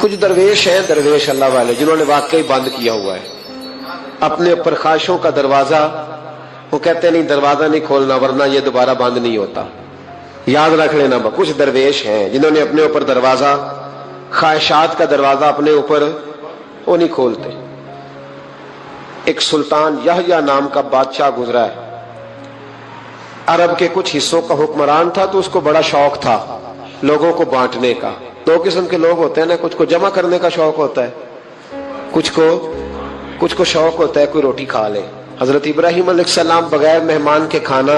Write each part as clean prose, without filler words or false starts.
کچھ درویش ہیں، درویش اللہ والے، جنہوں نے واقعی بند کیا ہوا ہے اپنے اوپر خواہشوں کا دروازہ. وہ کہتے نہیں دروازہ نہیں کھولنا ورنہ یہ دوبارہ بند نہیں ہوتا. یاد رکھ لینا. کچھ درویش ہیں جنہوں نے اپنے اوپر دروازہ، خواہشات کا دروازہ اپنے اوپر وہ نہیں کھولتے. ایک سلطان یحییٰ نام کا بادشاہ گزرا ہے. عرب کے کچھ حصوں کا حکمران تھا تو اس کو بڑا شوق تھا لوگوں کو بانٹنے کا. دو قسم کے لوگ ہوتے ہیں نا، کچھ کو جمع کرنے کا شوق ہوتا ہے، کچھ کو شوق ہوتا ہے کوئی روٹی کھا لے. حضرت ابراہیم علیہ السلام بغیر مہمان کے کھانا،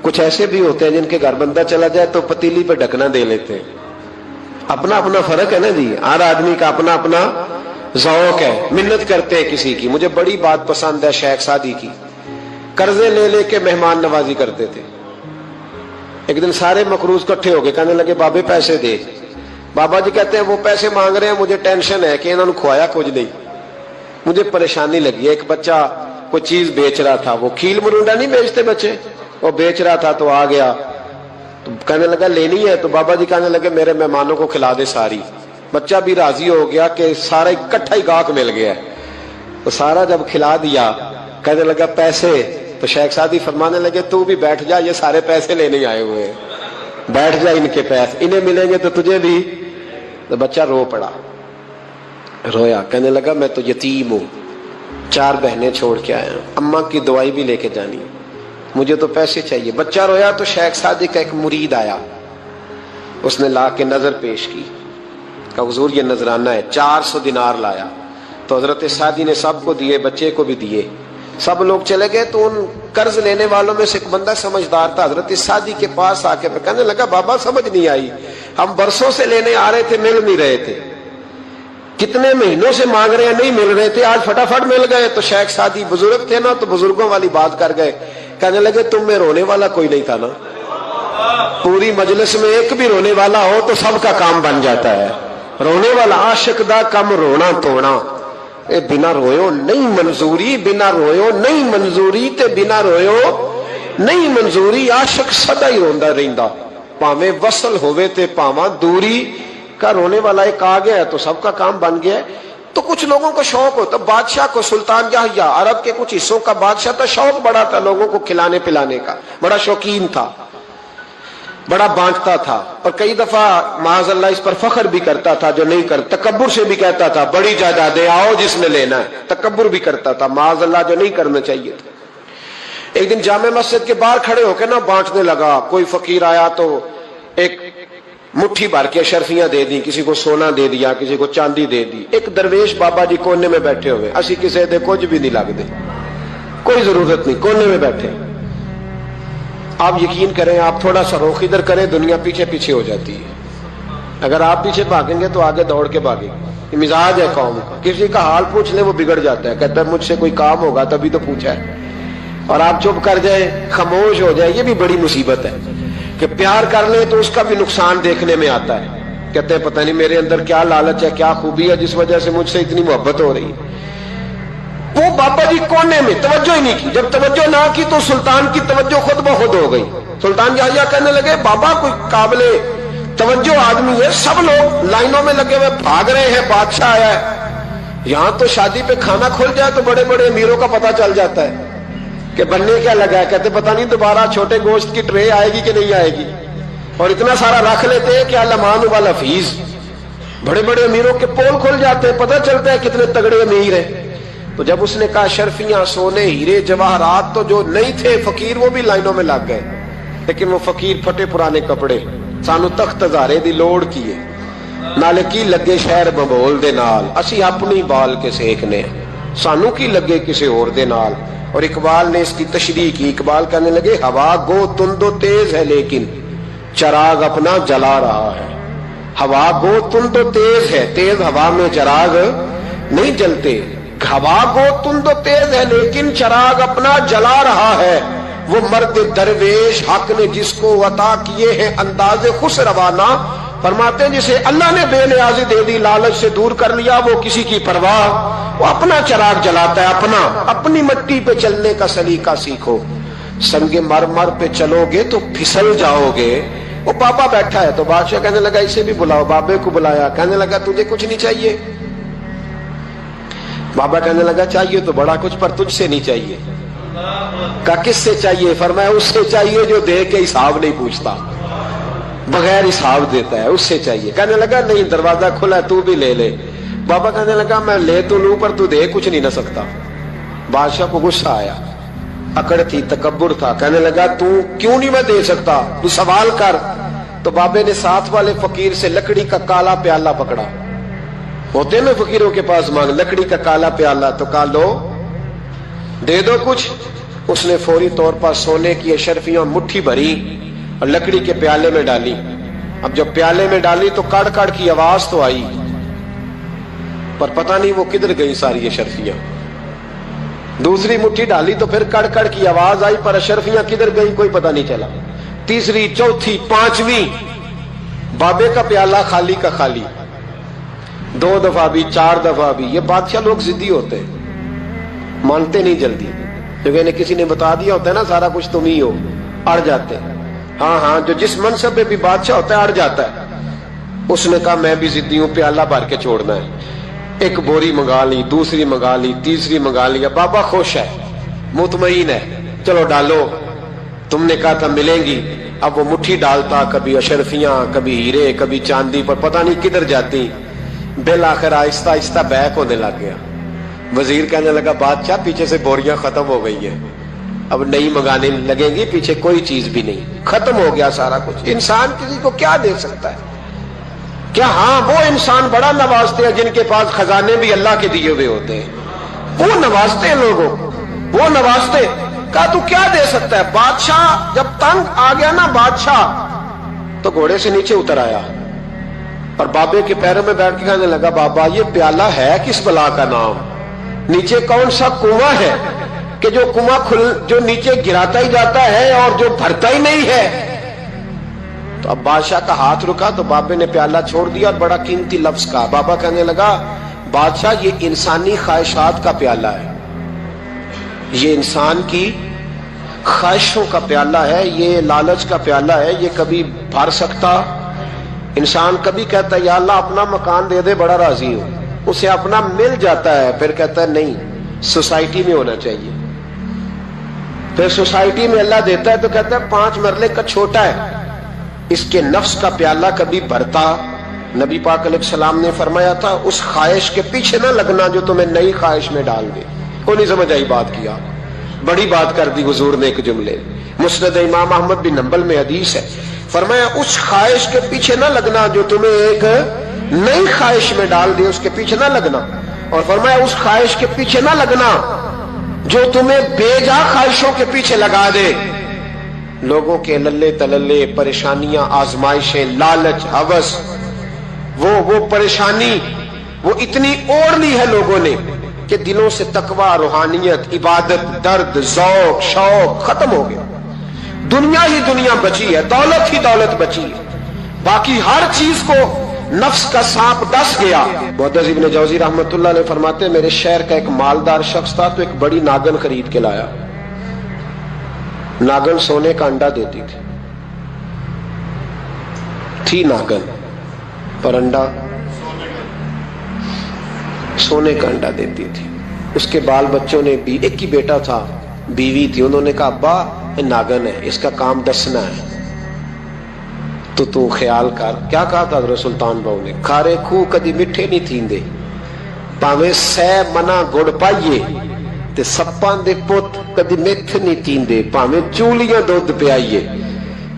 کچھ ایسے بھی ہوتے ہیں جن کے گھر بندہ چلا جائے تو پتیلی پہ ڈھکنا دے لیتے ہیں. اپنا اپنا فرق ہے نا جی، ہر آدمی کا اپنا اپنا ذوق ہے. منت کرتے ہیں کسی کی. مجھے بڑی بات پسند ہے شیخ سعدی کی، قرضے لے لے کے مہمان نوازی کرتے تھے. ایک دن سارے مقروض کٹھے ہو گئے، کہنے لگے بابے پیسے دے. بابا جی کہتے ہیں وہ پیسے مانگ رہے ہیں، مجھے ٹینشن ہے کہ انہوں نے کھوایا کچھ نہیں، مجھے پریشانی لگی. ایک بچہ کوئی چیز بیچ رہا تھا، وہ کھیل مرونڈا نہیں بیچتے بچے، وہ بیچ رہا تھا تو آ گیا تو کہنے لگا لینی ہے. تو بابا جی کہنے لگے میرے مہمانوں کو کھلا دے ساری. بچہ بھی راضی ہو گیا کہ سارا اکٹھا ہی گاہک مل گیا ہے. تو سارا جب کھلا دیا کہنے لگا پیسے. تو شیخ سعدی فرمانے لگے تو بھی بیٹھ جا، یہ سارے پیسے لینے آئے ہوئے ہیں، بیٹھ جا، ان کے پیسے انہیں ملیں گے تو تجھے بھی. تو بچہ رو پڑا، رویا، کہنے لگا میں تو یتیم ہوں، 4 بہنیں چھوڑ کے آیا ہوں، اماں کی دوائی بھی لے کے جانی، مجھے تو پیسے چاہیے. بچہ رویا تو شیخ سعدی کا ایک مرید آیا، اس نے لا کے نظر پیش کی، کہا حضور یہ نذرانہ ہے. 400 دینار لایا تو حضرت سعدی نے سب کو دیے، بچے کو بھی دیے. سب لوگ چلے گئے تو ان قرض لینے والوں میں سے ایک بندہ سمجھدار تھا، حضرت سعدی کے پاس آ کے کہنے لگا بابا سمجھ نہیں آئی، ہم برسوں سے لینے آ رہے تھے مل نہیں رہے تھے، کتنے مہینوں سے مانگ رہے ہیں نہیں مل رہے تھے، آج فٹافٹ مل گئے. تو شیخ سعدی بزرگ تھے نا تو بزرگوں والی بات کر گئے، کہنے لگے تم میں رونے والا کوئی نہیں تھا نا، پوری مجلس میں ایک بھی رونے والا ہو تو سب کا کام بن جاتا ہے. رونے والا عاشق دا کم رونا توڑا، اے بنا رویو نہیں منظوری، بنا رویو نہیں منظوری تے بنا رویو نہیں منظوری. عاشق سدا ہی روندا رہندا، پاویں وصل ہوئے تے پاواں دوری کا. رونے والا ایک آ گیا ہے تو سب کا کام بن گیا ہے. تو کچھ لوگوں کو شوق ہوتا، بادشاہ کو سلطان یحییٰ عرب کے کچھ حصوں کا بادشاہ تھا، شوق بڑا تھا لوگوں کو کھلانے پلانے کا، بڑا شوقین تھا، بڑا بانٹتا تھا. اور کئی دفعہ معاذ اللہ اس پر فخر بھی کرتا تھا جو نہیں کر، تکبر سے بھی کہتا تھا بڑی جائیدادیں آؤ جس نے لینا ہے، تکبر بھی کرتا تھا معاذ اللہ جو نہیں کرنا چاہیے تھا. ایک دن جامع مسجد کے باہر کھڑے ہو کے نا بانٹنے لگا. کوئی فقیر آیا تو ایک مٹھی بھر کے اشرفیاں دے دی، کسی کو سونا دے دیا، کسی کو چاندی دے دی. ایک درویش بابا جی کونے میں بیٹھے ہوئے، اسی کسی دے کچھ بھی نہیں لگ دے، کوئی ضرورت نہیں، کونے میں بیٹھے. آپ یقین کریں، آپ تھوڑا سا رخ ادھر کریں دنیا پیچھے پیچھے ہو جاتی ہے. اگر آپ پیچھے بھاگیں گے تو آگے دوڑ کے بھاگیں گے. یہ مزاج ہے قوم کا، کسی کا حال پوچھ لیں وہ بگڑ جاتا ہے، کہتا ہے مجھ سے کوئی کام ہوگا تبھی تو پوچھا ہے. اور آپ چپ کر جائیں، خاموش ہو جائیں، یہ بھی بڑی مصیبت ہے. کہ پیار کر لیں تو اس کا بھی نقصان دیکھنے میں آتا ہے. کہتے ہیں پتہ نہیں میرے اندر کیا لالچ ہے، کیا خوبی ہے جس وجہ سے مجھ سے اتنی محبت ہو رہی ہے. وہ بابا جی کونے میں توجہ ہی نہیں کی. جب توجہ نہ کی تو سلطان کی توجہ خود بخود ہو گئی. سلطان یحییٰ کہنے لگے بابا کوئی قابل توجہ آدمی ہے، سب لوگ لائنوں میں لگے ہوئے بھاگ رہے ہیں، بادشاہ آیا ہے. یہاں تو شادی پہ کھانا کھل جائے تو بڑے بڑے امیروں کا پتہ چل جاتا ہے کہ بننے کیا لگا ہے. کہتے پتہ نہیں دوبارہ چھوٹے گوشت کی ٹرے آئے گی کہ نہیں آئے گی. اور اتنا سارا رکھ لیتے ہیں کہ المان والا فیس. بڑے بڑے امیروں کے پول کھل جاتے ہیں، پتہ چلتا ہے کتنے تگڑے امیر ہیں. تو جب اس نے کہا شرفیاں، سونے، ہیرے، جواہرات، تو جو نہیں تھے فقیر وہ بھی لائنوں میں لگ گئے. لیکن وہ فقیر پھٹے پرانے کپڑے، سانو تخت ہزارے دی لوڑ کیے، نالے کی لگے شہر ببول دے نال، اسی اپنی بال کے سیکھنے، سانو کی لگے کسی اور دے نال. اور اقبال نے اس کی تشریح کی. اقبال کہنے لگے ہوا گو تند و تیز ہے لیکن چراغ اپنا جلا رہا ہے. ہوا گو تند و تیز ہے، تیز ہوا میں چراغ نہیں جلتے. ہوا گو تند و تیز ہے لیکن چراغ اپنا جلا رہا ہے. وہ مرد درویش حق نے جس کو عطا کیے ہیں انداز خوش روانہ، فرماتے ہیں جسے اللہ نے بے نیازی دے دی، لالچ سے دور کر لیا، وہ کسی کی پرواہ، وہ اپنا چراغ جلاتا ہے. اپنی مٹی پہ چلنے کا سلیقہ سیکھو. سنگ مرمر پہ چلو گے تو پھسل جاؤ گے، वो बाबा बैठा है। तो बादशाह कहने लगा इसे भी बुलाओ। बाबे को बुलाया, कहने लगा तुझे कुछ नहीं चाहिए? बाबा कहने लगा चाहिए तो बड़ा कुछ, पर तुझसे नहीं चाहिए। कहा किससे चाहिए? फरमाया उससे चाहिए जो दे के हिसाब नहीं पूछता, बगैर हिसाब देता है, उससे चाहिए। कहने लगा नहीं, दरवाजा खुला है, तू भी ले ले। बाबा कहने लगा मैं ले तो लूं, पर तू दे कुछ नहीं ना सकता। बादशाह को गुस्सा आया, अकड़ थी, तकब्बुर था। कहने लगा तू क्यों नहीं मैं दे सकता, तू सवाल कर। तो बाबे ने साथ वाले फकीर से लकड़ी का काला प्याला पकड़ा, होते ना फकीरों के पास मांग, लकड़ी का काला प्याला। तो कहा लो दे दो कुछ। उसने फौरी तौर पर सोने की अशरफियां मुट्ठी भरी और लकड़ी के प्याले में डाली। अब जब प्याले में डाली तो कड़ कड़ की आवाज तो आई, पर पता नहीं वो किधर गई सारी अशरफियां। दूसरी मुट्ठी डाली तो फिर कड़ कड़ की आवाज आई, पर अशरफियां किधर गई कोई पता नहीं चला। तीसरी, चौथी, पांचवी, बाबे का प्याला खाली का खाली। 2 दफा भी, 4 दफा भी। ये बादशाह लोग जिद्दी होते हैं, मानते नहीं जल्दी, क्योंकि इन्हें किसी ने बता दिया होता है ना सारा कुछ तुम ही हो, अड़ जाते हैं। हाँ हाँ, जो जिस मनसब पे भी बादशाह होता है अड़ जाता है। उसने कहा मैं भी जिद्दी हूं, प्याला भर के छोड़ना है। एक बोरी मंगा ली, दूसरी मंगा ली, तीसरी मंगा लिया। बाबा खुश है, मुतमईन है, चलो डालो, तुमने कहा था मिलेंगी। अब वो मुट्ठी डालता, कभी अशरफियां, कभी हीरे, कभी चांदी, पर पता नहीं किधर जाती। बिल आखिर आहिस्ता आहिस्ता बैक होने लग गया। वजीर कहने लगा बादशाह पीछे से बोरियां खत्म हो गई है, अब नई मंगाने लगेंगी, पीछे कोई चीज भी नहीं, खत्म हो गया सारा कुछ। इंसान किसी को क्या दे सकता है? क्या हाँ वो इंसान बड़ा नवाजते हैं जिनके पास खजाने भी अल्लाह के दिए हुए होते हैं, वो नवाजते हैं लोगों, वो नवाजते। कहा तू क्या दे सकता है? बादशाह जब तंग आ गया ना बादशाह, तो घोड़े से नीचे उतर आया और बाबे के पैरों में बैठ के कहने लगा बाबा ये प्याला है किस बला का नाम? नीचे कौन सा कुआं है कि जो कुआं जो नीचे गिराता ही जाता है और जो भरता ही नहीं है? तो अब बादशाह का हाथ रुका तो बाबे ने प्याला छोड़ दिया और बड़ा कीमती लफ्ज कहा। बाबा कहने लगा बादशाह ये इंसानी ख्वाहिशात का प्याला है, ये इंसान की ख्वाहिशों का प्याला है, ये लालच का प्याला है, ये कभी भर सकता। इंसान कभी कहता है या अल्लाह अपना मकान दे दे, बड़ा राजी हूं, उसे अपना मिल जाता है, फिर कहता है नहीं सोसाइटी में होना चाहिए। फिर सोसाइटी में अल्लाह देता है तो कहता है 5 मरले का छोटा है। इसके नफ्स का प्याला कभी भरता। नबी पाक अलैहिस्सलाम ने फरमाया था उस ख्वाहिश के पीछे ना लगना जो तुम्हें नई ख्वाहिश में डाल दे। को नहीं समझ आई बात किया, बड़ी बात कर दी हुजूर ने एक जुमले। मुस्नद इमाम अहमद बिन हंबल में हदीस है, फरमाया उस ख्वाहिश के पीछे ना लगना जो तुम्हें एक नई ख्वाहिश में डाल दे, उसके पीछे ना लगना। और फरमाया उस ख्वाहिश के पीछे ना लगना जो तुम्हें बेजा ख्वाहिशों के पीछे लगा दे। लोगों के लल्ले तलल्ले, परेशानियां, आजमाइशें, लालच, हवस, वो परेशानी वो इतनी ओढ़ ली है लोगों ने कि दिलों से तकवा, रूहानियत, इबादत, दर्द, ज़ौक, शौक खत्म हो गया। दुनिया ही दुनिया बची है, दौलत ही दौलत बची है, बाकी हर चीज को नफ्स का सांप डस गया। मुअद्दिस इब्न जौजी रहमतुल्लाह अलैह फरमाते मेरे शहर का एक मालदार शख्स था तो एक बड़ी नागन खरीद के लाया। नागन सोने का अंडा देती थी नागन, पर अंडा सोने का अंडा देती थी। उसके बाल बच्चों ने भी, एक ही बेटा था, बीवी थी, उन्होंने कहा अब्बा ये नागन है, इसका काम दसना है, तो तू ख्याल कर। क्या कहा था हज़रत सुल्तान बहू ने? खारे खूह कदी मिठे नहीं थींदे, भावे सै मना गुड़ पाइए, ते सप्पां दे पुत कदी मिठ नहीं थींदे, भावे चूलियां दूध पियाइए।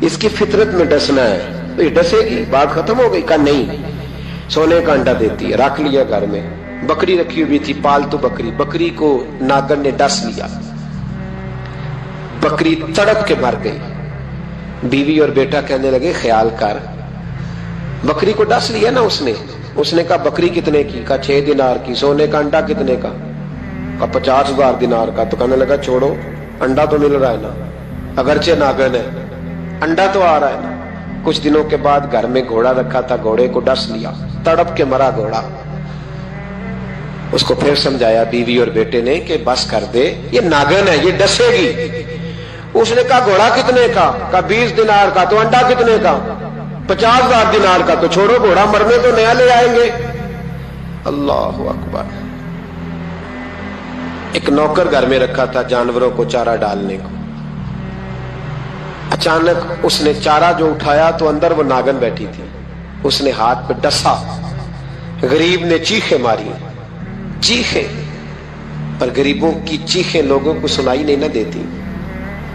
इसकी फितरत में डसना है, तो ये डसेगी, बात खत्म हो गई। का नहीं, सोने का अंडा देती है। रख लिया घर में। बकरी रखी हुई थी, पालतू बकरी, बकरी को नागन ने डस लिया, बकरी तड़प के मर गई। बीवी और बेटा कहने लगे ख्याल कर, बकरी को डस लिया ना उसने कहा बकरी कितने की? कहा 6 दिनार की। सोने का अंडा कितने का? कहा 50,000 दिनार का। तो कहने लगा छोड़ो, अंडा तो मिल रहा है ना, अगरचे नागन है, अंडा तो आ रहा है ना। कुछ दिनों के बाद घर में घोड़ा रखा था, घोड़े को डस लिया, तड़प के मरा घोड़ा। उसको फिर समझाया बीवी और बेटे ने कि बस कर दे, ये नागन है, ये डसेगी। उसने कहा घोड़ा कितने का? कहा 20 दिनार का। तो अंडा कितने का? 50,000 दिनार का तो छोड़ो, घोड़ा मरने तो नया ले आएंगे। अल्लाह अकबर। एक नौकर घर में रखा था जानवरों को चारा डालने को। अचानक उसने चारा जो उठाया तो अंदर वो नागन बैठी थी। उसने हाथ पे डसा, गरीब ने चीखें मारी, चीखें, पर गरीबों की चीखें लोगों को सुनाई नहीं ना देती।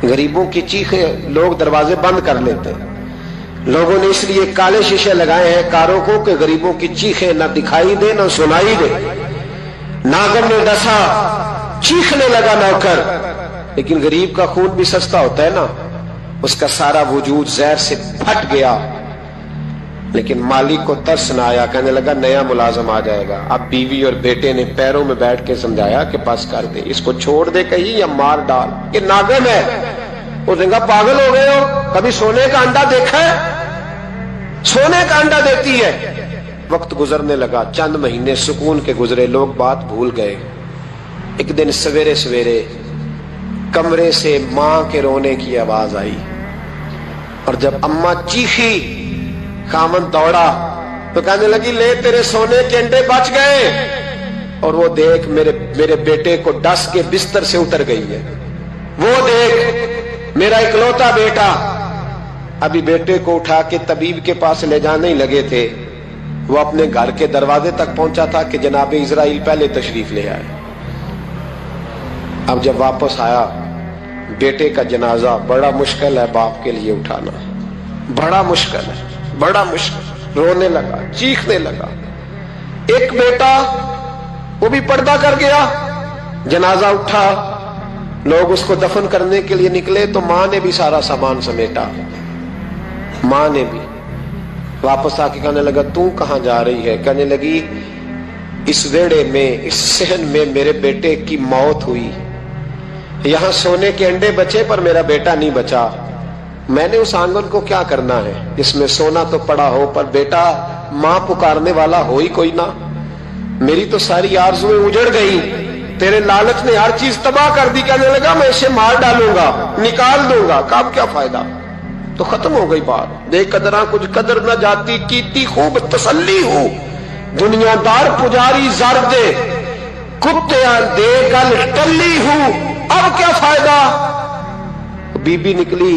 गरीबों की चीखें लोग दरवाजे बंद कर लेते हैं। लोगों ने इसलिए काले शीशे लगाए हैं कारों को कि गरीबों की चीखें ना दिखाई दे ना सुनाई दे। नागन ने डसा, चीखने लगा नौकर, लेकिन गरीब का खून भी सस्ता होता है ना, उसका सारा वजूद जहर से फट गया। लेकिन मालिक को तरस न आया, कहने लगा नया मुलाजम आ जाएगा। अब बीवी और बेटे ने पैरों में बैठ के समझाया कि बस कर दे, इसको छोड़ दे कहीं या मार डाल, ये नागन है। उसने कहा पागल हो गए हो, कभी सोने का अंडा देखा है? सोने का अंडा देती है। वक्त गुजरने लगा, चंद महीने सुकून के गुजरे, लोग बात भूल गए। एक दिन सवेरे सवेरे कमरे से मां के रोने की आवाज आई, और जब अम्मा चीखी, खामन दौड़ा तो कहने लगी ले तेरे सोने के अंडे बच गए। और वो देख मेरे बेटे को डस के बिस्तर से उतर गई है। वो देख मेरा इकलौता बेटा। अभी बेटे को उठा के तबीब के पास ले जाने ही लगे थे, वो अपने घर के दरवाजे तक पहुंचा था कि जनाब इजराइल पहले तशरीफ ले आए। अब जब वापस आया, बेटे का जनाजा बड़ा मुश्किल है बाप के लिए उठाना, बड़ा मुश्किल है, बड़ा मुश्किल। रोने लगा, चीखने लगा। एक बेटा वो भी पर्दा कर गया। जनाजा उठा, लोग उसको दफन करने के लिए निकले तो मां ने भी सारा सामान समेटा। मां ने भी वापस आके कहने लगा तू कहां जा रही है? कहने लगी इस वेड़े में, इस सहन में मेरे बेटे की मौत हुई। यहां सोने के अंडे बचे पर मेरा बेटा नहीं बचा। मैंने उस आंगन को क्या करना है जिसमें सोना तो पड़ा हो पर बेटा मां पुकारने वाला हो ही कोई ना। मेरी तो सारी आरज़ुएं उजड़ गई, तेरे लालच ने हर चीज तबाह कर दी। कहने लगा मैं इसे मार डालूंगा, निकाल दूंगा, कब क्या फायदा। तो खत्म हो गई बात। बेकदरा कुछ कदर न जाती, कीती खूब तसल्ली हो। दुनियादार पुजारी जर दे, कुत्तियां दे गल टल्ली हूं, अब क्या फायदा। बीबी निकली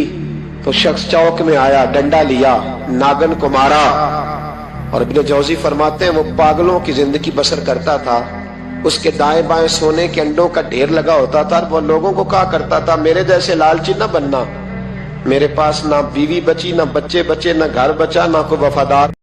तो शख्स चौक में आया, डंडा लिया, नागन को मारा। और इब्न जौजी फरमाते हैं वो पागलों की जिंदगी बसर करता था। उसके दाएं बाएं सोने के अंडों का ढेर लगा होता था। वो लोगों को कहा करता था मेरे जैसे लालची न बनना, मेरे पास ना बीवी बची, ना बच्चे बचे, ना घर बचा, ना कोई वफादार।